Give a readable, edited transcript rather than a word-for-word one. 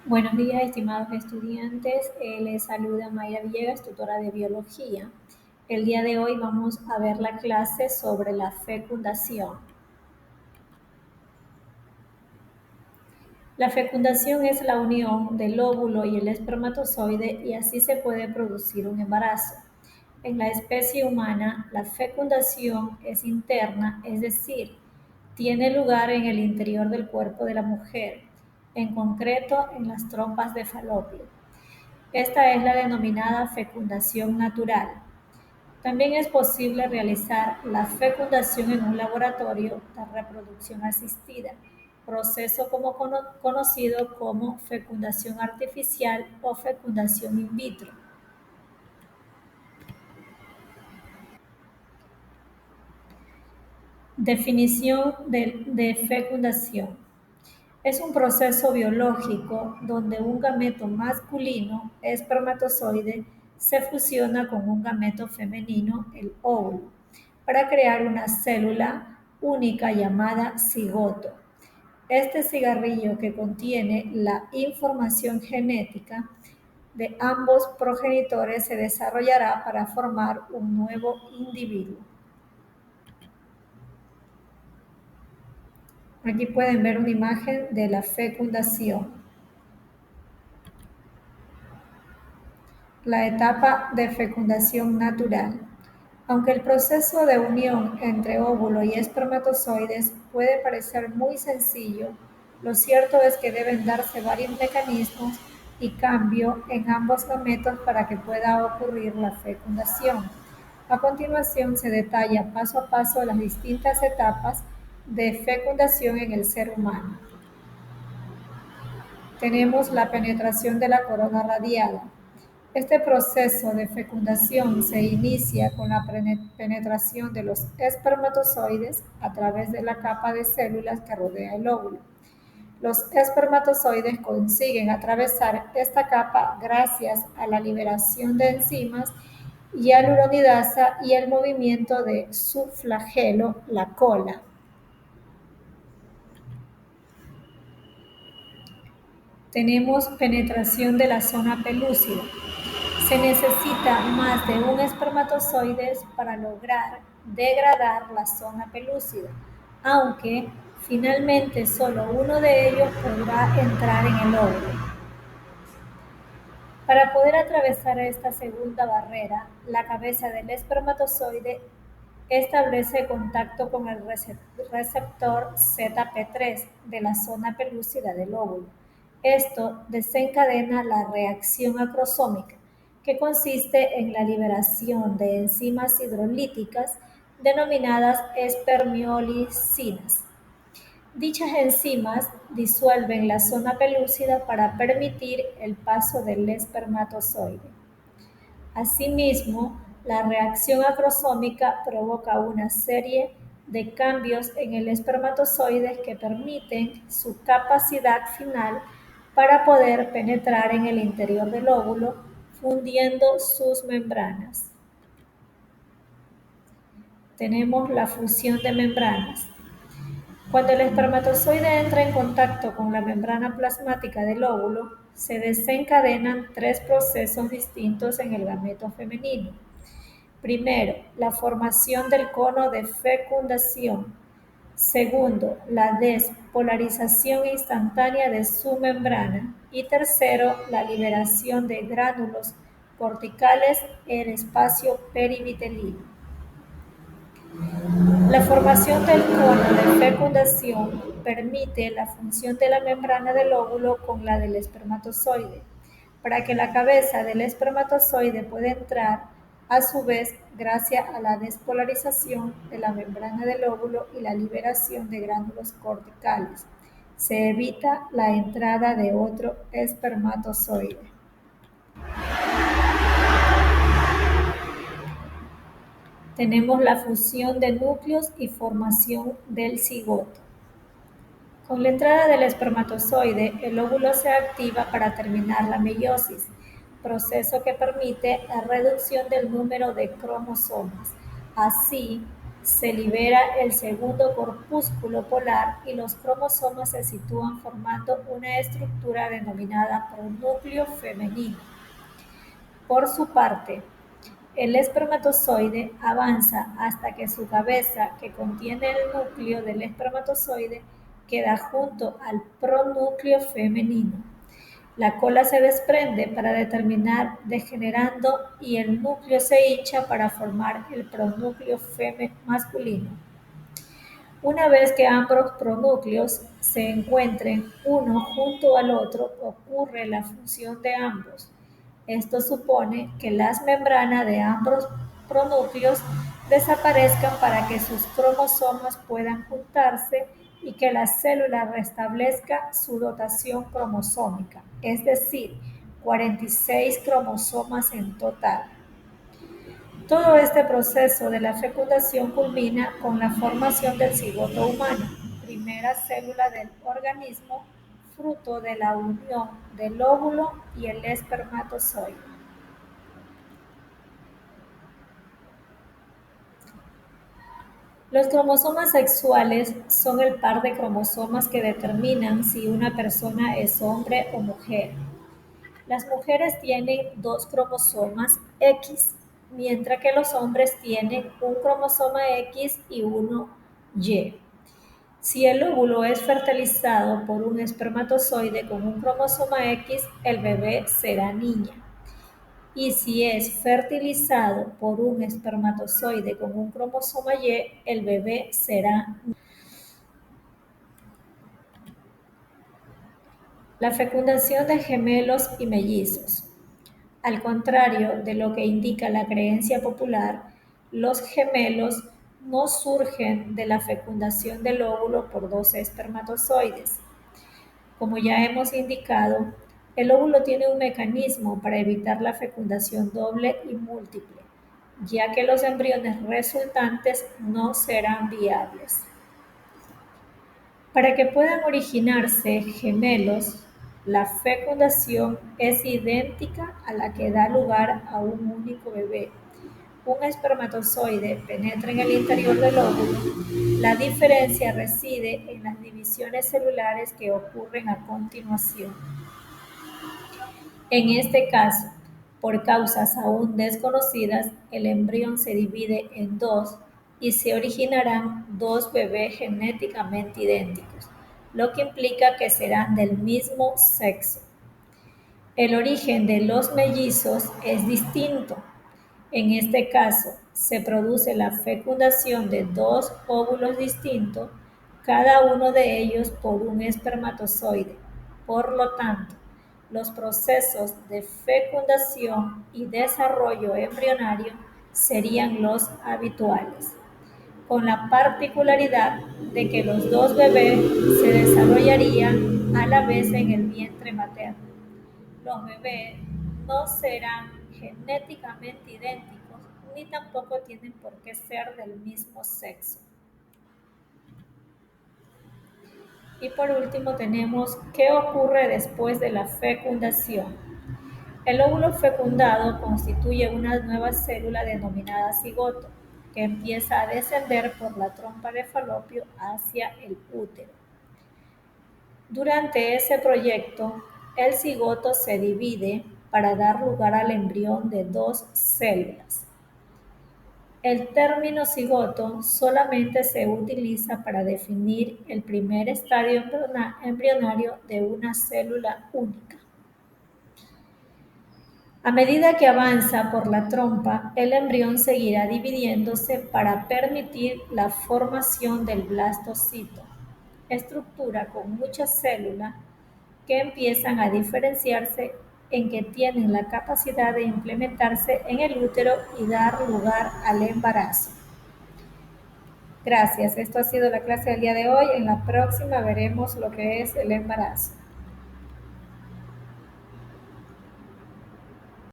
Buenos días, estimados estudiantes. Les saluda Mayra Villegas, tutora de biología. El día de hoy vamos a ver la clase sobre la fecundación. La fecundación es la unión del óvulo y el espermatozoide y así se puede producir un embarazo. En la especie humana, la fecundación es interna, es decir, tiene lugar en el interior del cuerpo de la mujer, en concreto en las trompas de falopio. Esta es la denominada fecundación natural. También es posible realizar la fecundación en un laboratorio de reproducción asistida, proceso conocido como fecundación artificial o fecundación in vitro. Definición de fecundación. Es un proceso biológico donde un gameto masculino, espermatozoide, se fusiona con un gameto femenino, el óvulo, para crear una célula única llamada cigoto. Este cigarrillo que contiene la información genética de ambos progenitores se desarrollará para formar un nuevo individuo. Aquí pueden ver una imagen de la fecundación. La etapa de fecundación natural. Aunque el proceso de unión entre óvulo y espermatozoides puede parecer muy sencillo, lo cierto es que deben darse varios mecanismos y cambio en ambos gametos para que pueda ocurrir la fecundación. A continuación se detalla paso a paso las distintas etapas de fecundación en el ser humano. Tenemos la penetración de la corona radiada. Este proceso de fecundación se inicia con la penetración de los espermatozoides a través de la capa de células que rodea el óvulo. Los espermatozoides consiguen atravesar esta capa gracias a la liberación de enzimas y hialuronidasa y el movimiento de su flagelo, la cola. Tenemos penetración de la zona pelúcida. Se necesita más de un espermatozoide para lograr degradar la zona pelúcida, aunque finalmente solo uno de ellos podrá entrar en el óvulo. Para poder atravesar esta segunda barrera, la cabeza del espermatozoide establece contacto con el receptor ZP3 de la zona pelúcida del óvulo. Esto desencadena la reacción acrosómica, que consiste en la liberación de enzimas hidrolíticas denominadas espermiolicinas. Dichas enzimas disuelven la zona pelúcida para permitir el paso del espermatozoide. Asimismo, la reacción acrosómica provoca una serie de cambios en el espermatozoide que permiten su capacidad final para poder penetrar en el interior del óvulo, fundiendo sus membranas. Tenemos la fusión de membranas. Cuando el espermatozoide entra en contacto con la membrana plasmática del óvulo, se desencadenan tres procesos distintos en el gameto femenino. Primero, la formación del cono de fecundación. Segundo, la despolarización instantánea de su membrana. Y tercero, la liberación de gránulos corticales en el espacio perivitelino. La formación del cono de fecundación permite la función de la membrana del óvulo con la del espermatozoide, para que la cabeza del espermatozoide pueda entrar, a su vez, gracias a la despolarización de la membrana del óvulo y la liberación de gránulos corticales. Se evita la entrada de otro espermatozoide. Tenemos la fusión de núcleos y formación del cigoto. Con la entrada del espermatozoide, el óvulo se activa para terminar la meiosis, proceso que permite la reducción del número de cromosomas. Así, se libera el segundo corpúsculo polar y los cromosomas se sitúan formando una estructura denominada pronúcleo femenino. Por su parte, el espermatozoide avanza hasta que su cabeza, que contiene el núcleo del espermatozoide, queda junto al pronúcleo femenino. La cola se desprende para determinar degenerando y el núcleo se hincha para formar el pronúcleo masculino. Una vez que ambos pronúcleos se encuentren uno junto al otro, ocurre la fusión de ambos. Esto supone que las membranas de ambos pronúcleos desaparezcan para que sus cromosomas puedan juntarse y que la célula restablezca su dotación cromosómica, es decir, 46 cromosomas en total. Todo este proceso de la fecundación culmina con la formación del cigoto humano, primera célula del organismo, fruto de la unión del óvulo y el espermatozoide. Los cromosomas sexuales son el par de cromosomas que determinan si una persona es hombre o mujer. Las mujeres tienen 2 cromosomas X, mientras que los hombres tienen un cromosoma X y uno Y. Si el óvulo es fertilizado por un espermatozoide con un cromosoma X, el bebé será niña. Y si es fertilizado por un espermatozoide con un cromosoma Y, el bebé será niña. La fecundación de gemelos y mellizos. Al contrario de lo que indica la creencia popular, los gemelos no surgen de la fecundación del óvulo por 2 espermatozoides. Como ya hemos indicado, el óvulo tiene un mecanismo para evitar la fecundación doble y múltiple, ya que los embriones resultantes no serán viables. Para que puedan originarse gemelos, la fecundación es idéntica a la que da lugar a un único bebé. Un espermatozoide penetra en el interior del óvulo. La diferencia reside en las divisiones celulares que ocurren a continuación. En este caso, por causas aún desconocidas, el embrión se divide en 2 y se originarán 2 bebés genéticamente idénticos, lo que implica que serán del mismo sexo. El origen de los mellizos es distinto. En este caso, se produce la fecundación de 2 óvulos distintos, cada uno de ellos por un espermatozoide. Por lo tanto, los procesos de fecundación y desarrollo embrionario serían los habituales, con la particularidad de que los 2 bebés se desarrollarían a la vez en el vientre materno. Los bebés no serán genéticamente idénticos ni tampoco tienen por qué ser del mismo sexo. Y por último tenemos qué ocurre después de la fecundación. El óvulo fecundado constituye una nueva célula denominada cigoto, que empieza a descender por la trompa de falopio hacia el útero. Durante ese proyecto, el cigoto se divide para dar lugar al embrión de 2 células. El término cigoto solamente se utiliza para definir el primer estadio embrionario de una célula única. A medida que avanza por la trompa, el embrión seguirá dividiéndose para permitir la formación del blastocito, estructura con muchas células que empiezan a diferenciarse en que tienen la capacidad de implementarse en el útero y dar lugar al embarazo. Gracias, esto ha sido la clase del día de hoy. En la próxima veremos lo que es el embarazo.